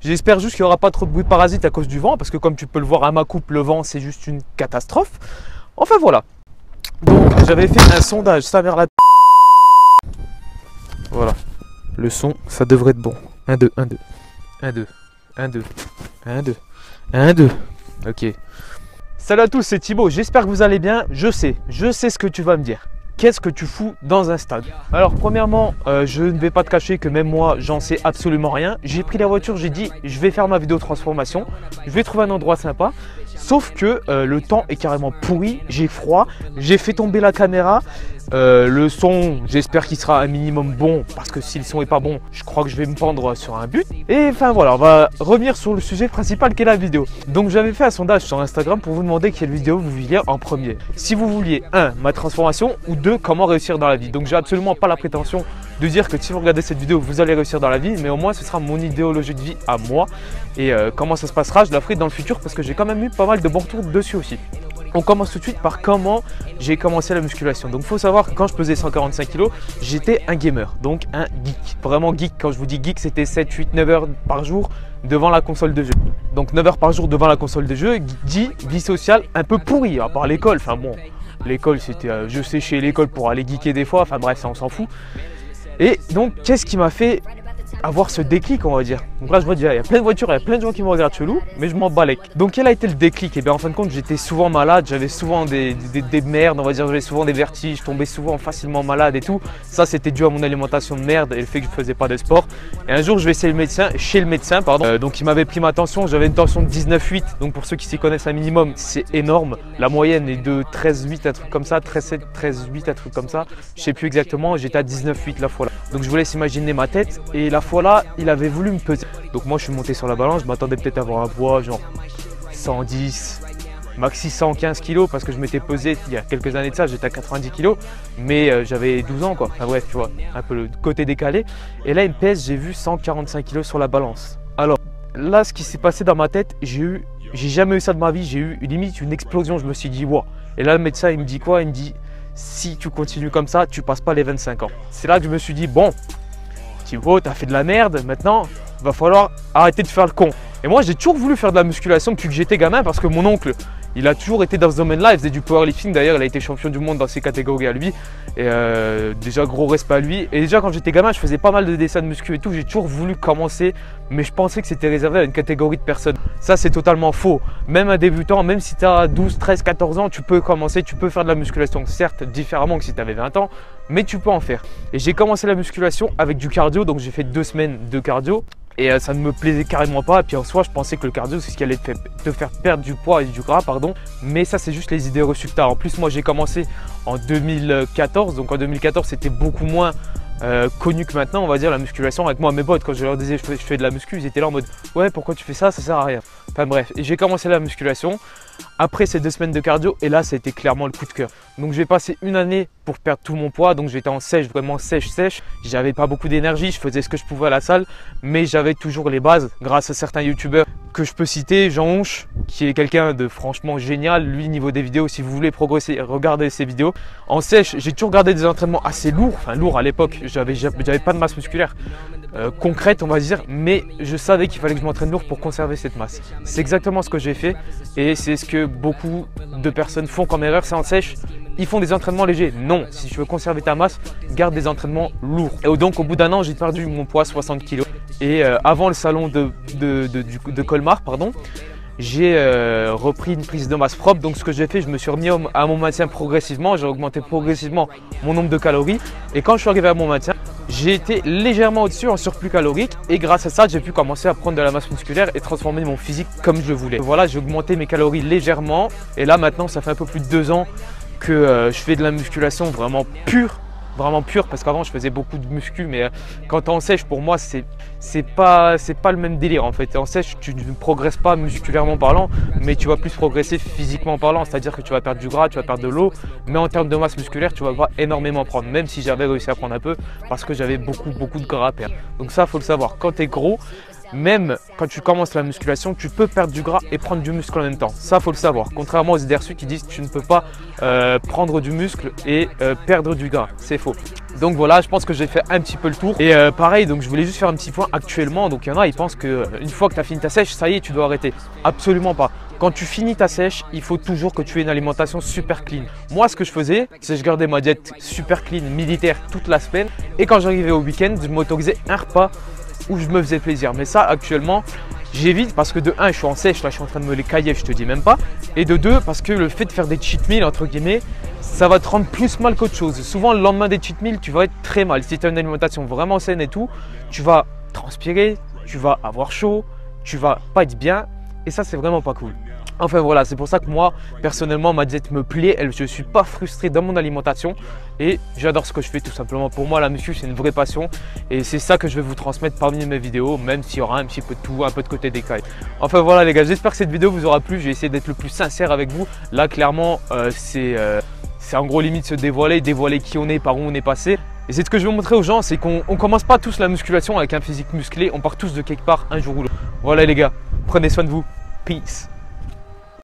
J'espère juste qu'il n'y aura pas trop de bruit de parasites à cause du vent, parce que comme tu peux le voir à ma coupe, le vent c'est juste une catastrophe. Enfin voilà. Donc j'avais fait un sondage, ça vers la... Voilà. Le son, ça devrait être bon. 1, 2, 1, 2. 1, 2. 1, 2. 1, 2. 1, 2. Ok. Salut à tous, c'est Thibaut. J'espère que vous allez bien. Je sais ce que tu vas me dire. Qu'est-ce que tu fous dans un stade? Alors premièrement, je ne vais pas te cacher que même moi, j'en sais absolument rien. J'ai pris la voiture, j'ai dit, je vais faire ma vidéo transformation. Je vais trouver un endroit sympa. Sauf que le temps est carrément pourri, j'ai froid, j'ai fait tomber la caméra. Le son, j'espère qu'il sera un minimum bon, parce que si le son est pas bon, je crois que je vais me pendre sur un but. Et enfin voilà, on va revenir sur le sujet principal qui est la vidéo. Donc j'avais fait un sondage sur Instagram pour vous demander quelle vidéo vous vouliez en premier. Si vous vouliez 1, ma transformation, ou 2, comment réussir dans la vie. Donc j'ai absolument pas la prétention de dire que si vous regardez cette vidéo, vous allez réussir dans la vie, mais au moins ce sera mon idéologie de vie à moi. Et comment ça se passera, je la ferai dans le futur, parce que j'ai quand même eu pas mal de bons retours dessus aussi. On commence tout de suite par comment j'ai commencé la musculation. Donc il faut savoir que quand je pesais 145 kg, j'étais un gamer, donc un geek. Vraiment geek, quand je vous dis geek, c'était 7, 8, 9 heures par jour devant la console de jeu. Donc 9 heures par jour devant la console de jeu, dit vie sociale un peu pourrie, à part l'école. Enfin bon, l'école c'était, je séchais l'école pour aller geeker des fois, enfin bref, ça on s'en fout. Et donc qu'est-ce qui m'a fait avoir ce déclic, on va dire? Donc là je vois déjà, il y a plein de voitures, il y a plein de gens qui me regardent chelou, mais je m'en balèque. Donc quel a été le déclic? Et bien en fin de compte, j'étais souvent malade, j'avais souvent des merdes, on va dire, j'avais souvent des vertiges, je tombais souvent facilement malade et tout. Ça c'était dû à mon alimentation de merde et le fait que je faisais pas de sport. Et un jour je vais chez le médecin, donc il m'avait pris ma tension, j'avais une tension de 19,8. Donc pour ceux qui s'y connaissent un minimum, c'est énorme. La moyenne est de 13,8, un truc comme ça, 13,7, 13,8, un truc comme ça. Je sais plus exactement, j'étais à 19,8 la fois là. Donc je vous laisse imaginer ma tête, et la fois là, il avait voulu me peser. Donc moi je suis monté sur la balance, je m'attendais peut-être à avoir un poids genre 110, maxi 115 kg, parce que je m'étais pesé il y a quelques années de ça, j'étais à 90 kg, mais j'avais 12 ans quoi. Enfin bref, tu vois, un peu le côté décalé. Et là il me pèse, j'ai vu 145 kg sur la balance. Alors là, ce qui s'est passé dans ma tête, j'ai jamais eu ça de ma vie, j'ai eu limite une explosion, je me suis dit wow. Et là le médecin il me dit quoi? Il me dit, si tu continues comme ça, tu passes pas les 25 ans. C'est là que je me suis dit, bon, Thibaut, t'as fait de la merde, maintenant, il va falloir arrêter de faire le con. Et moi, j'ai toujours voulu faire de la musculation depuis que j'étais gamin, parce que mon oncle, il a toujours été dans ce domaine-là, il faisait du powerlifting, d'ailleurs, il a été champion du monde dans ses catégories à lui. Et déjà, gros respect à lui. Et déjà, quand j'étais gamin, je faisais pas mal de dessins de muscu et tout, j'ai toujours voulu commencer, mais je pensais que c'était réservé à une catégorie de personnes. Ça, c'est totalement faux. Même un débutant, même si tu as 12, 13, 14 ans, tu peux commencer, tu peux faire de la musculation, certes, différemment que si tu avais 20 ans, mais tu peux en faire. Et j'ai commencé la musculation avec du cardio, donc j'ai fait 2 semaines de cardio. Et ça ne me plaisait carrément pas. Et puis en soi, je pensais que le cardio, c'est ce qui allait te faire perdre du poids et du gras, pardon. Mais ça, c'est juste les idées reçues que tu as. En plus, moi, j'ai commencé en 2014. Donc en 2014, c'était beaucoup moins connu que maintenant, on va dire, la musculation. Avec moi, mes potes, quand je leur disais je fais de la muscu, ils étaient là en mode ouais, pourquoi tu fais ça? Ça sert à rien. Enfin bref, et j'ai commencé la musculation après ces 2 semaines de cardio, et là, ça a été clairement le coup de cœur. Donc j'ai passé une année pour perdre tout mon poids, donc j'étais en sèche, vraiment sèche. J'avais pas beaucoup d'énergie, je faisais ce que je pouvais à la salle, mais j'avais toujours les bases grâce à certains youtubeurs que je peux citer. Jean Honche, qui est quelqu'un de franchement génial, lui niveau des vidéos, si vous voulez progresser, regardez ses vidéos. En sèche, j'ai toujours gardé des entraînements assez lourds, enfin lourds à l'époque, j'avais pas de masse musculaire concrète, on va dire, mais je savais qu'il fallait que je m'entraîne lourd pour conserver cette masse. C'est exactement ce que j'ai fait, et c'est ce que beaucoup de personnes font comme erreur, c'est en sèche. Ils font des entraînements légers. Non, si tu veux conserver ta masse, garde des entraînements lourds. Et donc au bout d'un an, j'ai perdu mon poids 60 kg. Et avant le salon de Colmar, pardon, j'ai repris une prise de masse propre. Donc ce que j'ai fait, je me suis remis à mon maintien progressivement. J'ai augmenté progressivement mon nombre de calories. Et quand je suis arrivé à mon maintien, j'ai été légèrement au-dessus en surplus calorique. Et grâce à ça, j'ai pu commencer à prendre de la masse musculaire et transformer mon physique comme je le voulais. Voilà, j'ai augmenté mes calories légèrement. Et là maintenant, ça fait un peu plus de 2 ans que je fais de la musculation vraiment pure, parce qu'avant je faisais beaucoup de muscu, mais quand tu es en sèche, pour moi c'est pas le même délire en fait. En sèche, tu ne progresses pas musculairement parlant, mais tu vas plus progresser physiquement parlant, c'est-à-dire que tu vas perdre du gras, tu vas perdre de l'eau, mais en termes de masse musculaire, tu vas pas énormément prendre, même si j'avais réussi à prendre un peu, parce que j'avais beaucoup de gras à perdre. Donc ça, faut le savoir, quand tu es gros, même quand tu commences la musculation, tu peux perdre du gras et prendre du muscle en même temps. Ça, faut le savoir. Contrairement aux idées reçues qui disent que tu ne peux pas prendre du muscle et perdre du gras. C'est faux. Donc voilà, je pense que j'ai fait un petit peu le tour. Et pareil, donc je voulais juste faire un petit point actuellement. Donc il y en a, ils pensent qu'une fois que tu as fini ta sèche, ça y est, tu dois arrêter. Absolument pas. Quand tu finis ta sèche, il faut toujours que tu aies une alimentation super clean. Moi, ce que je faisais, c'est que je gardais ma diète super clean, militaire toute la semaine. Et quand j'arrivais au week-end, je m'autorisais un repas où je me faisais plaisir. Mais ça, actuellement, j'évite parce que de 1, je suis en sèche, là je suis en train de me les cailler, je te dis même pas. Et de 2, parce que le fait de faire des cheat meals, entre guillemets, ça va te rendre plus mal qu'autre chose. Souvent, le lendemain des cheat meals, tu vas être très mal. Si tu as une alimentation vraiment saine et tout, tu vas transpirer, tu vas avoir chaud, tu vas pas être bien. Et ça, c'est vraiment pas cool. Enfin voilà, c'est pour ça que moi, personnellement, ma diète me plaît. Je ne suis pas frustré dans mon alimentation et j'adore ce que je fais tout simplement. Pour moi, la muscu, c'est une vraie passion et c'est ça que je vais vous transmettre parmi mes vidéos, même s'il y aura un petit peu de tout, un peu de côté détail. Enfin voilà les gars, j'espère que cette vidéo vous aura plu. J'ai essayé d'être le plus sincère avec vous. Là, clairement, c'est en gros limite se dévoiler qui on est, par où on est passé. Et c'est ce que je veux montrer aux gens, c'est qu'on ne commence pas tous la musculation avec un physique musclé. On part tous de quelque part un jour ou l'autre. Voilà les gars, prenez soin de vous. Peace.